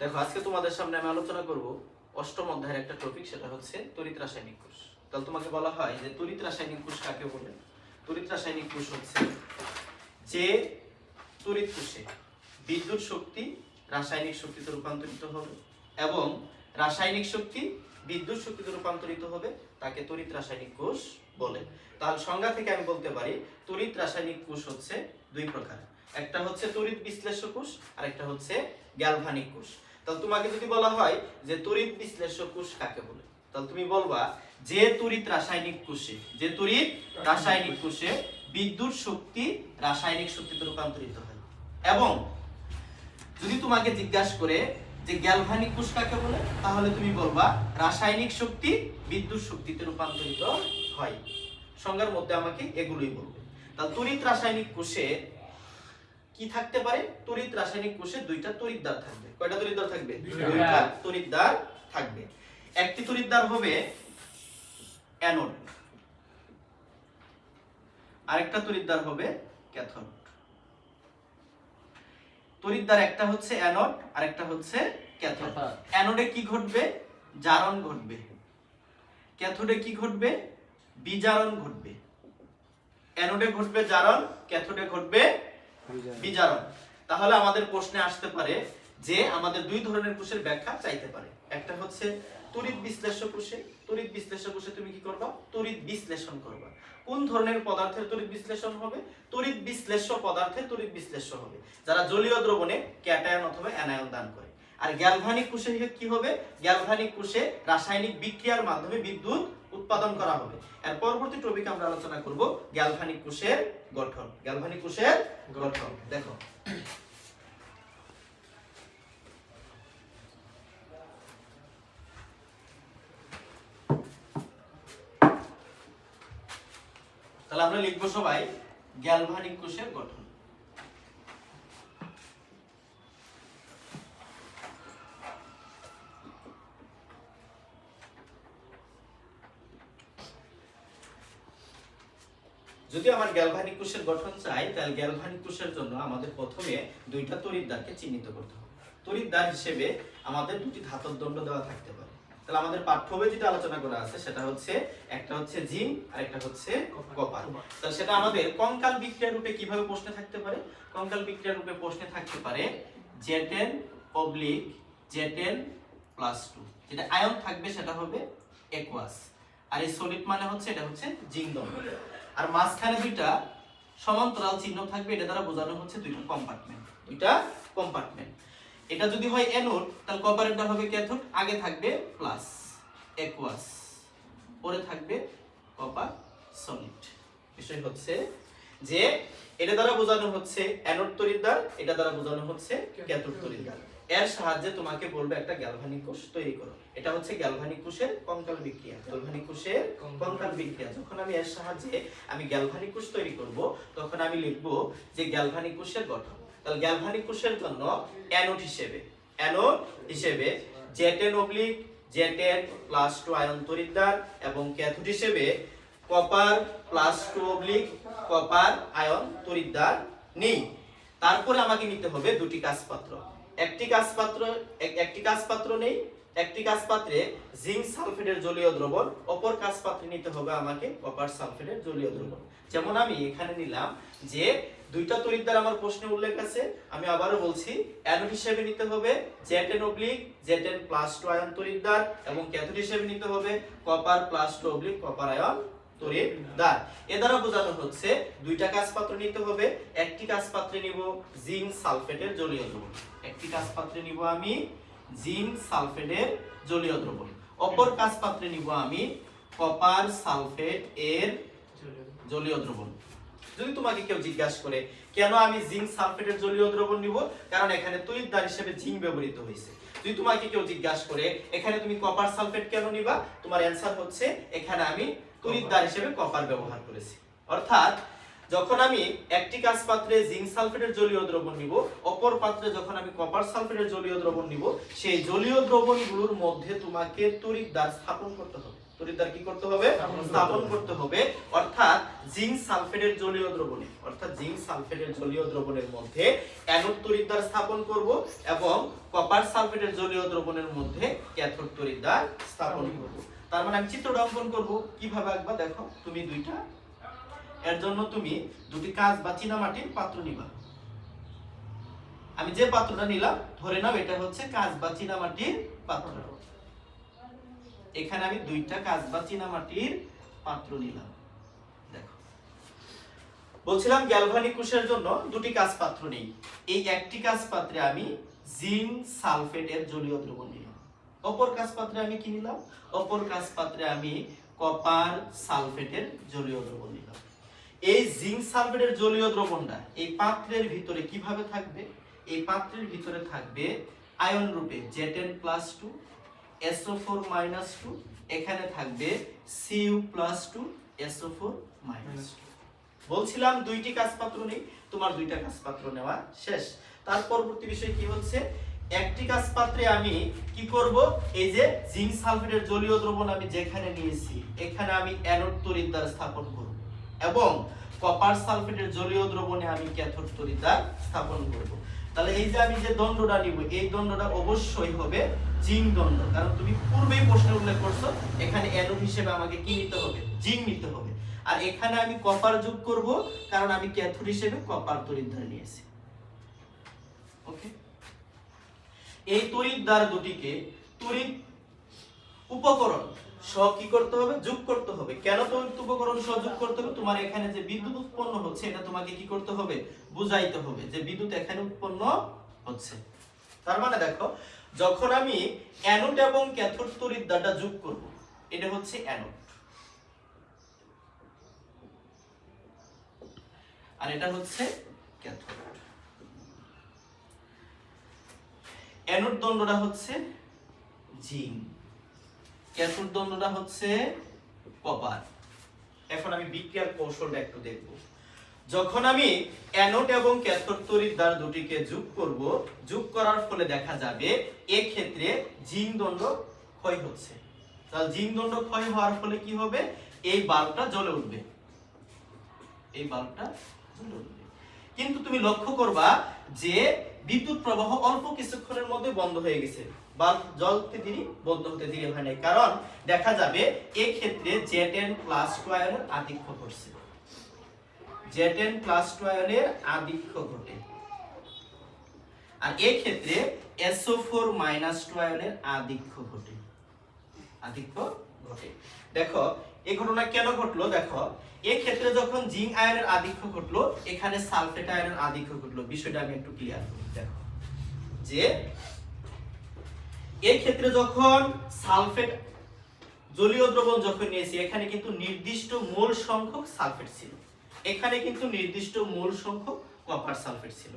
দেখো আজকে তোমাদের সামনে আমি আলোচনা করব অষ্টম অধ্যায়ের একটা টপিক, সেটা হচ্ছে তড়িৎ রাসায়নিক কোষ। তাহলে তোমাকে বলা হয় যে তড়িৎ রাসায়নিক কোষ কাকে বলে? তড়িৎ রাসায়নিক কোষ হচ্ছে যে তড়িৎ কোষে বিদ্যুৎ শক্তি রাসায়নিক শক্তিতে রূপান্তরিত হবে এবং রাসায়নিক শক্তি বিদ্যুৎ শক্তিতে রূপান্তরিত হবে, তাকে তড়িৎ রাসায়নিক কোষ বলে। তাহলে সংজ্ঞা থেকে আমি বলতে পারি তড়িৎ রাসায়নিক কোষ হচ্ছে দুই প্রকার, একটা হচ্ছে তড়িৎ বিশ্লেষ্য কোষ আর একটা হচ্ছে গ্যালভানিক কোষ। তাহলে তোমাকে যদি বলা হয় যে তড়িৎ বিশ্লেষ্য কোষ কাকে বলে, তাহলে তুমি বলবা যে তড়িৎ রাসায়নিক কোষে বিদ্যুৎ শক্তি রাসায়নিক শক্তিতে রূপান্তরিত হয়। এবং যদি তোমাকে জিজ্ঞাসা করে যে গ্যালভানিক কোষ কাকে বলে, তাহলে তুমি বলবা রাসায়নিক শক্তি বিদ্যুৎ শক্তিতে রূপান্তরিত হয়। সংজ্ঞার মধ্যে আমাকে এগুলোই বলবে। তাহলে তড়িৎ রাসায়নিক কোষে কি থাকতে পারে? তড়িৎ রাসায়নিক কোষে দুইটা তড়িৎদ্বার থাকবে। কয়টা তড়িৎদ্বার থাকবে? দুইটা তড়িৎদ্বার থাকবে। একটি তড়িৎদ্বার হবে অ্যানোড, আরেকটা তড়িৎদ্বার হবে ক্যাথোড। তড়িৎদ্বার একটা হচ্ছে অ্যানোড আর একটা হচ্ছে ক্যাথোড। অ্যানোডে কি ঘটবে? জারণ ঘটবে। ক্যাথোডে কি ঘটবে? বিজারণ ঘটবে। অ্যানোডে ঘটবে জারণ, ক্যাথোডে ঘটবে বিজারণ। তাহলে আমাদের প্রশ্নে আসতে পারে যে আমাদের দুই ধরনের কোষের ব্যাখ্যা চাইতে পারে। একটা হচ্ছে তড়িৎ বিশ্লেষ্য কোষে। তড়িৎ বিশ্লেষ্য কোষে তুমি কি করবা? তড়িৎ বিশ্লেষণ করবা। কোন ধরনের পদার্থের তড়িৎ বিশ্লেষণ হবে? তড়িৎ বিশ্লেষ্য পদার্থের তড়িৎ বিশ্লেষ্য হবে যারা জলীয় দ্রবণে ক্যাটায়ন অথবা অ্যানায়ন দান করে। আর গ্যালভানিক কোষে কি হবে? গ্যালভানিক কোষে রাসায়নিক বিক্রিয়ার মাধ্যমে বিদ্যুৎ উৎপাদন করা হবে। এর পরবর্তী টপিকে আমরা আলোচনা করব গ্যালভানিক কোষের গঠন। গ্যালভানিক কোষের গঠন দেখো, তাহলে আমরা লিখব সবাই গ্যালভানিক কোষের গঠন। যদি আমার গ্যালভানিক কোষের গঠন চাই, তাহলে গ্যালভানিক কোষের জন্য আমাদের প্রথমে দুইটা তড়িৎদ্বারকে চিহ্নিত করতে হবে। তড়িৎদ্বার হিসেবে আমাদের দুটি ধাতব দণ্ড দেওয়া থাকতে পারে। তাহলে আমাদের পাঠ্য বইয়ে যেটা আলোচনা করা আছে সেটা হচ্ছে একটা হচ্ছে জিঙ্ক আর একটা হচ্ছে কপার। তাহলে সেটা আমাদের কঙ্কাল বিক্রিয়া রূপে কিভাবে প্রশ্নে থাকতে পারে? কঙ্কাল বিক্রিয়া রূপে প্রশ্নে থাকতে পারে Z10 / Z10+2। যেটা আয়ন থাকবে সেটা হবে অ্যাকুয়াস, আর এই সলিড মানে হচ্ছে এটা হচ্ছে জিঙ্ক দণ্ড। আর মাঝখানে দুইটা সমান্তরাল চিহ্ন থাকবে, এটা দ্বারা বোঝানো হচ্ছে দুইটা কম্পার্টমেন্ট। এটা যদি হয় অ্যানোড, তাহলে কপারেরটা হবে ক্যাথোড। আগে থাকবে প্লাস অ্যাকুয়াস, পরে থাকবে কপার সলিড। বিষয় হচ্ছে যে এটা দ্বারা বোঝানো হচ্ছে অ্যানোড তড়িৎদ্বার, এটা দ্বারা বোঝানো হচ্ছে ক্যাথোড তড়িৎদ্বার। এর সাহায্যে তোমাকে বলবে একটা গ্যালভানিক কোষ তৈরি করো। এটা হচ্ছে গ্যালভানিক কোষের কঙ্কাল বিক্রিয়া। গ্যালভানিক কোষের কঙ্কাল বিক্রিয়া যখন আমি এর সাহায্যে গ্যালভানিক কোষ তৈরি করব, তখন আমি লিখব যে গ্যালভানিক কোষের গঠন। তাহলে গ্যালভানিক কোষের জন্য অ্যানোড হিসেবে Z10/Z10+2 আয়ন তড়িৎদ্বার এবং ক্যাথোড হিসেবে Copper+2/কপার আয়ন তড়িৎদ্বার নেই। তারপরে আমাকে নিতে হবে দুটি কাজপাত্র। একটি কাজপাত্র নেই, একটি কাজপাত্রে জিঙ্ক সালফেটের জলীয় দ্রবণ, অপর কাজপাত্রে নিতে হবে আমাকে কপার সালফেটের জলীয় দ্রবণ। যেমন আমি এখানে নিলাম যে দুইটা তড়িৎদ্বার আমার প্রশ্নে উল্লেখ আছে, আমি আবারও বলছি অ্যানোড হিসেবে নিতে হবে Z10/Z10+2 আয়ন তড়িৎদ্বার এবং ক্যাথোড হিসেবে নিতে হবে Copper+2/কপার আয়ন তড়িৎদ্বার। এর দ্বারা বোঝানো হচ্ছে দুইটা কাজপাত্র নিতে হবে। একটি কাজপাত্রে নিব জিঙ্ক সালফেটের জলীয় দ্রবণ, অপর কাজপাত্রে নিব আমি কপার সালফেট এর জলীয় দ্রবণ। যদি তোমাকে কেউ জিজ্ঞাসা করে কেন আমি জিঙ্ক সালফেটের জলীয় দ্রবণ নিব, কারণ এখানে তড়িৎদ্বার হিসেবে জিঙ্ক ব্যবহৃত হয়েছে। যদি তোমাকে কেউ জিজ্ঞাসা করে এখানে তুমি কপার সালফেট কেন নিবা, তোমার অ্যানসার হচ্ছে এখানে আমি তড়িৎদ্বার হিসেবে কপার ব্যবহার করেছি। অর্থাৎ যখন আমি একটি কাজপাত্রে জিঙ্ক সালফেটের জলীয় দ্রবণ নিব, অপর পাত্রে যখন আমি কপার সালফেটের জলীয় দ্রবণ নিব, সেই জলীয় দ্রবণগুলোর মধ্যে তোমাকে তড়িৎদ্বার স্থাপন করতে হবে। তড়িৎদ্বার কি করতে হবে স্থাপন করতে হবে অর্থাৎ জিঙ্ক সালফেটের জলীয় দ্রবণের মধ্যে অ্যানোড তড়িৎদ্বার স্থাপন করব এবং কপার সালফেটের জলীয় দ্রবণের মধ্যে ক্যাথোড তড়িৎদ্বার স্থাপন করব। তার মানে আমি চিত্রটা অঙ্কন করব কিভাবে আঁকবা দেখো তুমি দুইটা এর জন্য তুমি দুটি কাঁচ বা চীনামাটির পাত্র নিবা। আমি যে পাত্রটা নিলাম ধরে নাও এটা হচ্ছে কাঁচ বা চীনামাটির পাত্র। এখানে আমি দুইটা কাঁচ বা চীনামাটির পাত্র নিলাম। দেখো বলছিলাম গ্যালভানিক কোষের জন্য দুটি কাঁচ পাত্র নেই। এই একটি কাঁচ পাত্রে আমি জিঙ্ক সালফেটের জলীয় দ্রবণ নিলাম। অপর কাঁচ পাত্রে আমি কি নিলাম? অপর কাঁচ পাত্রে আমি কপার সালফেটের জলীয় দ্রবণ নিলাম। এই জিঙ্ক সালফেটের জলীয় দ্রবণটা এই পাত্রের ভিতরে কিভাবে থাকবে? এই পাত্রের ভিতরে থাকবে আয়ন রূপে Zn+2 SO4-2, এখানে থাকবে Cu+2 SO4-2। বলছিলাম দুইটি কাঁচ পাত্র নেই, তোমার দুইটা কাঁচ পাত্র নেওয়া শেষ। তার পরবর্তী বিষয় কি হচ্ছে, একটি কাঁচ পাত্রে আমি কি করব, এই যে জিঙ্ক সালফেটের জলীয় দ্রবণ আমি যেখানে নিয়েছি এখানে আমি অ্যানোড তড়িৎদ্বার স্থাপন করব এবং কপার সালফেটের জলীয় দ্রবণে আমি ক্যাথোড তড়িৎদ্বার স্থাপন করব। তাহলে এই যে আমি যে দণ্ডটা নিব এই দণ্ডটা অবশ্যই হবে জিঙ্ক দণ্ড, কারণ তুমি পূর্বেই প্রশ্নে উল্লেখ করছো এখানে অ্যানোড হিসেবে আমাকে কি নিতে হবে? জিঙ্ক নিতে হবে। আর এখানে আমি কপার যোগ করব কারণ আমি ক্যাথোড হিসেবে কপার তড়িৎদ্বার নিয়েছি। ওকে, এই তড়িৎদ্বার দুটিকে তড়িৎ উপকরণ সহ কি করতে হবে? যোগ করতে হবে। কেন তড়িৎ উপকরণ সহ যোগ করতে হবে? তোমার এখানে যে বিদ্যুৎ উৎপন্ন হচ্ছে এটা তোমাকে কি করতে হবে? বুঝাইতে হবে যে বিদ্যুৎ এখানে উৎপন্ন হচ্ছে। তার মানে দেখো যখন আমি অ্যানোড এবং ক্যাথোড তড়িৎদ্বারটা যোগ করব, এটা হচ্ছে অ্যানোড আর এটা হচ্ছে ক্যাথোড। অ্যানোড দণ্ডটা হচ্ছে জিঙ্ক, ক্যাথোড দণ্ডটা হচ্ছে কপার। এখন আমি বিক্রিয়ার কৌশলটা একটু দেখব। যখন আমি অ্যানোড এবং ক্যাথোড তড়িৎদ্বার দুটিকে যোগ করব, যোগ করার ফলে দেখা যাবে এই ক্ষেত্রে জিঙ্ক দণ্ড ক্ষয় হচ্ছে। তাহলে জিঙ্ক দণ্ড ক্ষয় হওয়ার ফলে কি হবে? এই বাল্বটা জ্বলে উঠবে, এই বাল্বটা জ্বলে উঠবে। কিন্তু তুমি লক্ষ্য করবা যে বিদ্যুৎ প্রবাহ অল্প কিছুক্ষণের মধ্যে বন্ধ হয়ে গেছে, বাল্ব জ্বলতে দেরি বন্ধ হতে দেরি হয় নাই, কারণ দেখা যাবে এই ক্ষেত্রে Zn+2 আয়নের আধিক্য ঘটছে। Zn+2 আয়নের আধিক্য ঘটে আর এই ক্ষেত্রে SO4-2 আয়নের আধিক্য ঘটে। দেখো এই ঘটনা কেন ঘটলো? দেখো এই ক্ষেত্রে যখন জিঙ্ক আয়নের আধিক্য ঘটলো এখানে সালফেট আয়নের আধিক্য ঘটলো। বিষয়টা আমি একটু ক্লিয়ার করি। দেখো যে এই ক্ষেত্রে যখন সালফেট জলীয় দ্রবণ যখন নিয়েছি এখানে কিন্তু নির্দিষ্ট মোল সংখ্যক সালফেট ছিল, এখানে কিন্তু নির্দিষ্ট মোল সংখ্যক কপার সালফেট ছিল।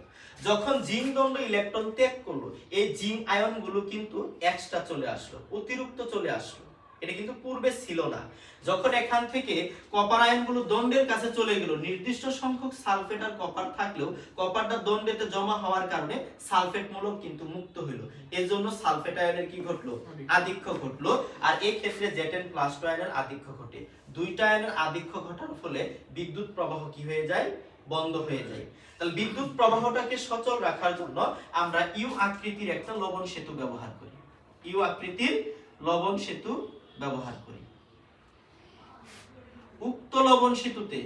যখন জিঙ্ক দণ্ড ইলেকট্রন ত্যাগ করলো এই জিঙ্ক আয়নগুলো কিন্তু এক্সট্রা চলে আসলো, অতিরিক্ত চলে আসলো, এটা কিন্তু পূর্বে ছিল না। যখন এখান থেকে কপার আয়নগুলো দণ্ডের কাছে চলে গেল, নির্দিষ্ট সংখ্যক সালফেট আর কপার থাকলেও কপারটা দণ্ডেতে জমা হওয়ার কারণে সালফেট মূলক কিন্তু মুক্ত হইল। এর জন্য সালফেট আয়নের কি ঘটলো? আধিক্য ঘটলো। আর এই ক্ষেত্রে Zn+2 আয়নের আধিক্য ঘটে। দুইটা আয়নের আধিক্য ঘটার ফলে বিদ্যুৎ প্রবাহ কি হয়ে যায়? বন্ধ হয়ে যায়। তাহলে বিদ্যুৎ প্রবাহটাকে সচল রাখার জন্য আমরা ইউ আকৃতির একটা লবণ সেতু ব্যবহার করি। ইউ আকৃতির লবণ সেতু ব্যবহার করি। উক্ত লবণ সেতুতে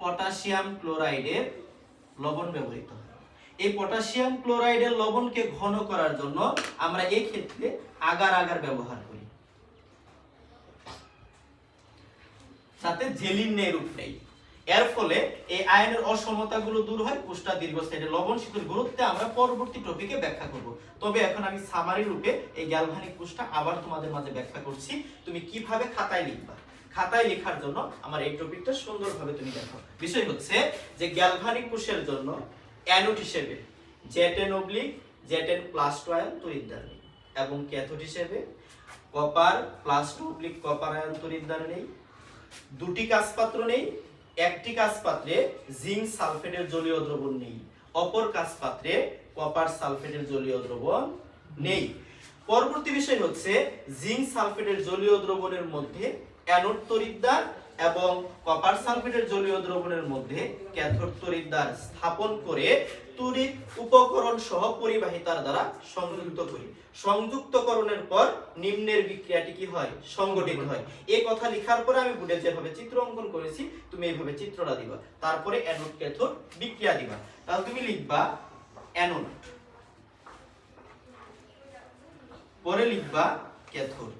পটাশিয়াম ক্লোরাইডের লবণ ব্যবহৃত হয়। এই পটাশিয়াম ক্লোরাইডের লবণকে ঘন করার জন্য আমরা এই ক্ষেত্রে আগার আগার ব্যবহার করি, সাথে জেলিন নেই রূপ নেই। এর ফলে এই আয়নের অসমতাগুলো দূর হয়, কোষটা দীর্ঘস্থায়ী। লবণ সেতুর গুরুত্বে আমরা পরবর্তী টপিকে ব্যাখ্যা করব। তবে এখন আমি সামারি রূপে এই গ্যালভানিক কোষটা আবার তোমাদের মাঝে ব্যাখ্যা করছি, তুমি কিভাবে খাতায় লিখবা। খাতায় লেখার জন্য আমার এই টপিকটা সুন্দরভাবে তুমি দেখো। বিষয় হচ্ছে যে গ্যালভানিক কোষের জন্য অ্যানোড হিসেবে Zn+2 আয়ন তড়িৎদ্বার নেই এবং ক্যাথোড হিসেবে Copper+2 কপার আয়ন তড়িৎদ্বার নেই। দুটি কাঁচ পাত্র নেই, একটি কাঁচ পাত্রে জিঙ্ক সালফেটের জলীয় দ্রবণ নেই, অপর কাঁচ পাত্রে কপার সালফেটের জলীয় দ্রবণ নেই। পরবর্তী বিষয় হচ্ছে জিঙ্ক সালফেটের জলীয় দ্রবণের মধ্যে অ্যানোড তড়িৎদ্বার এবং কপার সালফেটের জলীয় দ্রবণের মধ্যে ক্যাথোড তড়িৎদ্বার স্থাপন করে তড়িৎ উপকরণ সহ পরিবাহিতার দ্বারা সংযুক্ত করি। সংযুক্তকরণের পর নিম্নের বিক্রিয়াটি কি হয়? সংঘটিত হয়। এই কথা লেখার পরে আমি বোর্ডে যেভাবে চিত্র অঙ্কন করেছি তুমি এইভাবে চিত্রটা দিবা, তারপরে অ্যানোড ক্যাথোড বিক্রিয়া দিবা। তাহলে তুমি লিখবা অ্যানোড, পরে লিখবা ক্যাথোড।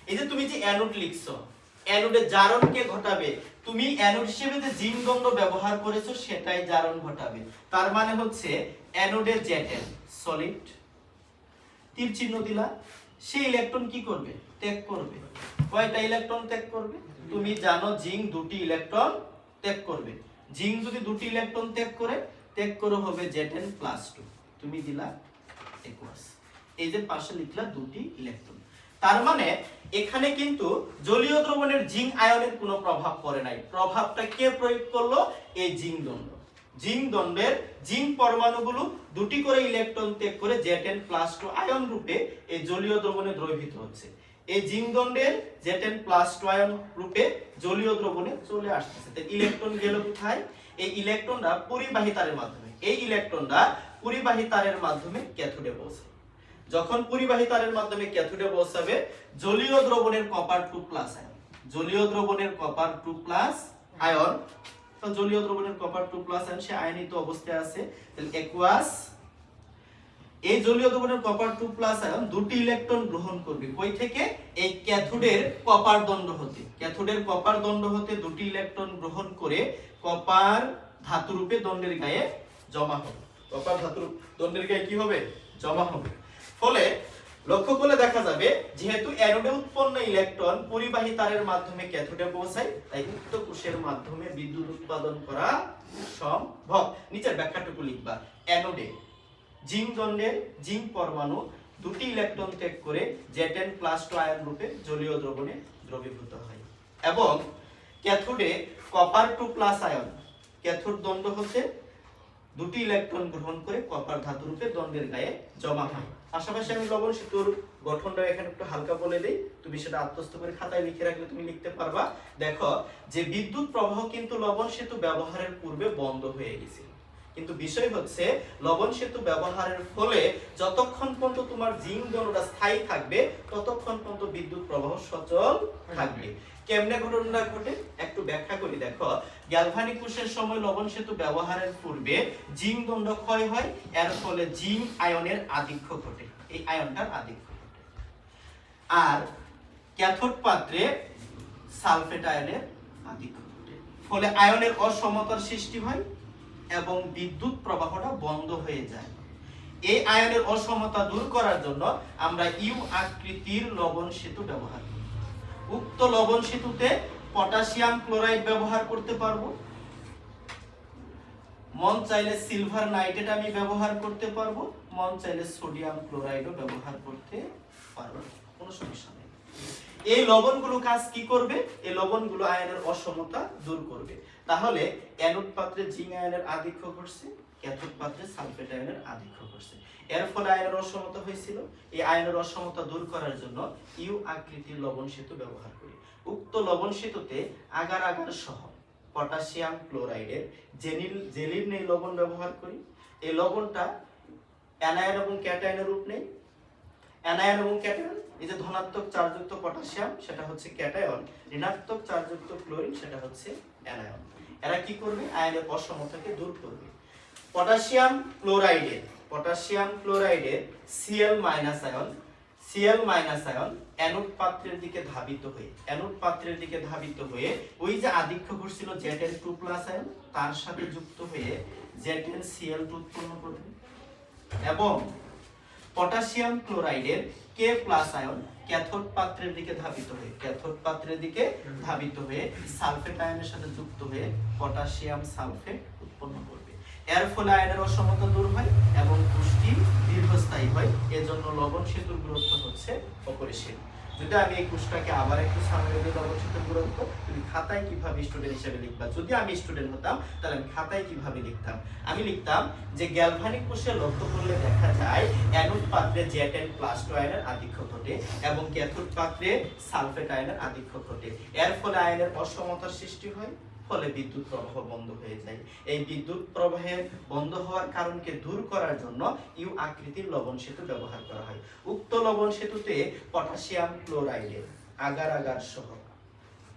এই যে তুমি যে অ্যানোড লিখছো, অ্যানোডে জারণকে ঘটাবে, তুমি অ্যানোড হিসেবে যে জিঙ্ক দণ্ড ব্যবহার করেছো সেটাই জারণ ঘটাবে। তার মানে হচ্ছে অ্যানোডে জ্যাটেন সলিড, তীর চিহ্ন দিলা, সেই ইলেকট্রন কি করবে? ত্যাগ করবে। কয়টা ইলেকট্রন ত্যাগ করবে? তুমি জানো জিঙ্ক দুটি ইলেকট্রন ত্যাগ করবে। জিঙ্ক যদি দুটি ইলেকট্রন ত্যাগ করে হবে Zn+2, তুমি দিলা একোয়াস। এই যে পাশে লিখলা দুটি ইলেকট্রন, তার মানে এখানে কিন্তু জলীয় দ্রবণের জিঙ্ক আয়নের কোনো প্রভাব পড়ে নাই। প্রভাবটা কে প্রয়োগ করলো? এই জিঙ্ক দণ্ড। জিঙ্ক দণ্ডের জিঙ্ক পরমাণুগুলো দুটি করে ইলেকট্রন ত্যাগ করে Zn+2 আয়ন রূপে এই জলীয় দ্রবণে দ্রবীভূত হচ্ছে। এই জিঙ্ক দণ্ডের Zn+2 আয়ন রূপে জলীয় দ্রবণে চলে আসছে। তো ইলেকট্রন গেল কোথায়? এই ইলেকট্রনরা পরিবাহী তারের মাধ্যমে, এই ইলেকট্রনরা পরিবাহী তারের মাধ্যমে ক্যাথোডে পৌঁছায়। যখন পরিবাহী তারের মাধ্যমে ক্যাথোডে পৌঁছাবে, জলীয় দ্রবণের কপার 2+ আয়ন, জলীয় দ্রবণের কপার 2+ আয়ন, তো জলীয় দ্রবণের কপার 2+ আয়ন সে আয়নিত অবস্থায় আছে, তাহলে একোয়াস। এই জলীয় দ্রবণের কপার 2+ আয়ন দুটি ইলেকট্রন গ্রহণ করবে। কই থেকে? এই ক্যাথোডের কপার দণ্ড হতে, ক্যাথোডের কপার দণ্ড হতে দুটি ইলেকট্রন গ্রহণ করে কপার ধাতু রূপে দণ্ডের গায়ে জমা হবে। কপার ধাতু দণ্ডের গায়ে কি হবে? জমা হবে। ফলে লক্ষ্য করলে দেখা যাবে যেহেতু অ্যানোডে উৎপন্ন ইলেকট্রন পরিবাহী তারের মাধ্যমে ক্যাথোডে পৌঁছায়, তাই উক্ত কোষের মাধ্যমে বিদ্যুৎ উৎপাদন করা সম্ভব। নিচের ব্যাখ্যাটুকু লিখবা। অ্যানোডে জিঙ্ক দণ্ডের জিঙ্ক পরমাণু দুটি ইলেকট্রন ত্যাগ করে Zn+2 আয়ন রূপে জলীয় দ্রবণে দ্রবীভূত হয় এবং ক্যাথোডে কপার 2+ আয়ন ক্যাথোড দণ্ড হতে দুটি ইলেকট্রন গ্রহণ করে কপার ধাতু রূপে দণ্ডের গায়ে জমা হয়। পাশাপাশি আমি লবণ সেতুর গঠনটা এখানে একটু হালকা বলে দেই, তুমি সেটা আত্মস্থ করে খাতায় লিখে রাখলে তুমি লিখতে পারবা। দেখো যে বিদ্যুৎ প্রবাহ কিন্তু লবণ সেতু ব্যবহারের পূর্বে বন্ধ হয়ে গেছিল, কিন্তু বিষয় হচ্ছে লবণ সেতু ব্যবহারের ফলে যতক্ষণ পর্যন্ত তোমার জিঙ্ক দণ্ডটা স্থায়ী থাকবে ততক্ষণ পর্যন্ত বিদ্যুৎ প্রবাহ সচল থাকবে। কেমনে ঘটনাটা ঘটে একটু ব্যাখ্যা করি। দেখো, গ্যালভানিক কোষের সময় লবণ সেতু ব্যবহারের পূর্বে জিঙ্ক দণ্ড ক্ষয় হয়, এর ফলে জিঙ্ক আয়নের আধিক্য ঘটে, এই আয়নটার আধিক্য ঘটে। আর ক্যাথোড পাত্রে সালফেট আয়নের আধিক্য ঘটে, ফলে আয়নের অসমতার সৃষ্টি হয় এবং বিদ্যুৎ প্রবাহটা বন্ধ হয়ে যায়। এই আয়নের অসমতা দূর করার জন্য আমরা ইউ আকৃতির লবণ সেতু ব্যবহার করি। উক্ত লবণ সেতুতে পটাশিয়াম ক্লোরাইড ব্যবহার করতে পারবো, মন চাইলে সিলভার নাইট্রেট আমি ব্যবহার করতে পারবো, মন চাইলে সোডিয়াম ক্লোরাইডও ব্যবহার করতে পারবো, কোনো সমস্যা নেই। এই লবণগুলো কাজ কি করবে? এই লবণগুলো আয়নের অসমতা দূর করবে। তাহলে অ্যানোড পাত্রে জিঙ্ক আয়নের আধিক্য ঘটছে, ক্যাথোড পাত্রে সালফেট আয়নের আধিক্য ঘটছে, এর ফলে আয়নের অসমতা হয়েছিল। এই আয়নের অসমতা দূর করার জন্য ইউ আকৃতির লবণ সেতু ব্যবহার করি। উক্ত লবণ সেতুতে আগার আগার সহ পটাশিয়াম ক্লোরাইডের জেলির নেই লবণ ব্যবহার করি। এই লবণটা অ্যানায়ন এবং ক্যাটায়নের রূপ নেই। অ্যানায়ন এবং ক্যাটায়ন, এই যে ধনাত্মক চার্জযুক্ত পটাশিয়াম সেটা হচ্ছে ক্যাটায়ন, ঋণাত্মক চার্জযুক্ত ক্লোরিন সেটা হচ্ছে অ্যানায়ন। এরা কি করবে? আয়নের অসমতাকে দূর করবে। পটাশিয়াম ক্লোরাইডের Cl- আয়ন অ্যানোড পাত্রের দিকে ধাবিত হয়ে ওই যে আধিক্য ঘটছিল Zn2+ আয়ন তার সাথে যুক্ত হয়ে ZnCl2 উৎপন্ন করবে এবং পটাশিয়াম ক্লোরাইডের K+ আয়ন ক্যাথোড পাত্রের দিকে ধাবিত হয়ে সালফেট আয়নের সাথে যুক্ত হয়ে পটাশিয়াম সালফেট উৎপন্ন করবে। এর ফলে আয়নের অসমতা দূর হয় এবং পুষ্টি দীর্ঘস্থায়ী হয়। এজন্য লবণ সেতুর গুরুত্ব হচ্ছে অপরিসীম। যদি আমি এই কোর্সটাকে আবার একটু সামনে দিয়ে লবণ সেতুর গুরুত্ব, তুমি খাতায় কিভাবে স্টুডেন্ট হিসেবে লিখবা, যদি আমি স্টুডেন্ট হতাম তাহলে আমি খাতায় কিভাবে লিখতাম, আমি লিখতাম যে গ্যালভানিক কোষে লক্ষ্য করলে দেখা যায় অ্যানোড পাত্রে Z10+2 আয়নের আধিক্য ঘটে এবং ক্যাথোড পাত্রে সালফেট আয়নের আধিক্য ঘটে। এর ফলে আয়নের অসমতার সৃষ্টি হয়, ফলে বিদ্যুৎ প্রবাহ বন্ধ হয়ে যায়। এই বিদ্যুৎ প্রবাহের বন্ধ হওয়ার কারণকে দূর করার জন্য ইউ আকৃতির লবণ সেতু ব্যবহার করা হয়। উক্ত লবণ সেতুতে পটাশিয়াম ক্লোরাইডের আগার আগার সহ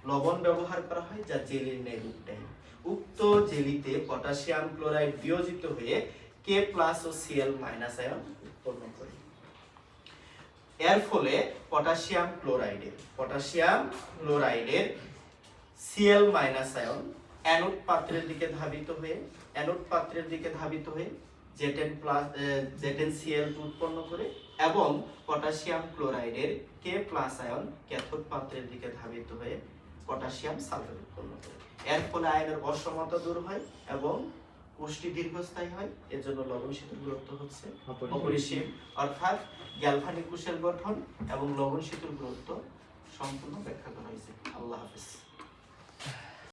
লবণ ব্যবহার করা হয়, যা জেলির ন্যায় রূপ নেয়। উক্ত জেলিতে পটাশিয়াম ক্লোরাইড বিয়োজিত হয়ে K+ ও Cl- আয়ন উৎপন্ন করে। এর ফলে পটাশিয়াম ক্লোরাইডের Cl- আয়ন অ্যানোড পাত্রের দিকে ধাবিত হয়ে Z10Cl উৎপন্ন করে এবং পটাশিয়াম ক্লোরাইডের K+ আয়ন ক্যাথোড পাত্রের দিকে ধাবিত হয়ে পটাশিয়াম সালফেট উৎপন্ন করে। এর ফলে আয়নের অসমতা দূর হয় এবং কোষটি দীর্ঘস্থায়ী হয়। এর জন্য লবণ সেতুর গুরুত্ব হচ্ছে অপরিসীম। অর্থাৎ গ্যালভানিক কোষের গঠন এবং লবণ সেতুর গুরুত্ব সম্পূর্ণ ব্যাখ্যা করা হয়েছে। আল্লাহ হাফেজ।